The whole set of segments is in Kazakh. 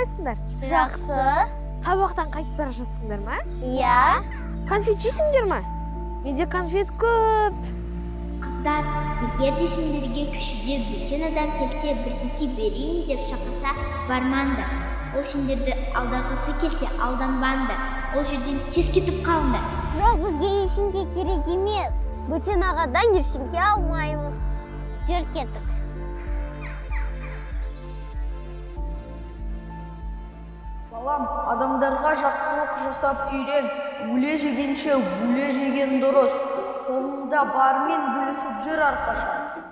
қалайсыңдар? Жақсы. Сабақтан қайтып бара жатсыңдар ма? Иә. Конфет жейсіңдер ма? Менде конфет көп. Қыздар, егер де сендерге көшеде бөтен адам келсе, бірдеңе берейін деп шақырса, бармаңдар. Ол сендерді алдағысы келсе, алданбаңдар. Ол жерден тез кетіп қалыңдар. Жоқ, бізге ештеңе керек емес. Бөтен ағадан ештеңе алмаймыз. Жүр кеттік. Балам, адамдарға жақсылық жасап үйрен. Өле жегенше өле жеген дұрыс. Қолыңда бармен бөлісіп жүр әрқашан.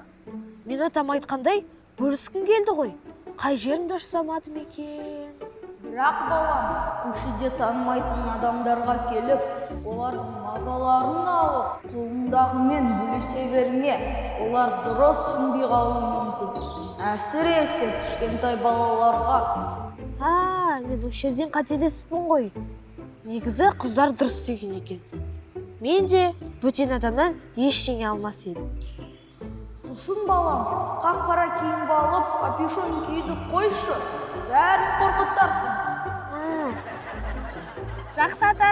Мен атам айтқандай, бөліскім келді ғой. Қай жерімді ашсамадым екен? Бірақ балам, көшеде танымайтын адамдарға келіп, олардың мазаларын алып, қолыңдағымен бөлісе берме. Олар дұрыс түсінбей қалуы мүмкін. Әсіресе кішкентай балаларға. Мен осы жерден қателесіппін ғой. Негізі қыздар дұрыс деген екен. Мен де бөтен адамнан ештеңе алмас едім. Сосын балам, қап-қара киім алып, капюшон киді қойшы. Бәрін қорқытарсың. Жақсы ата.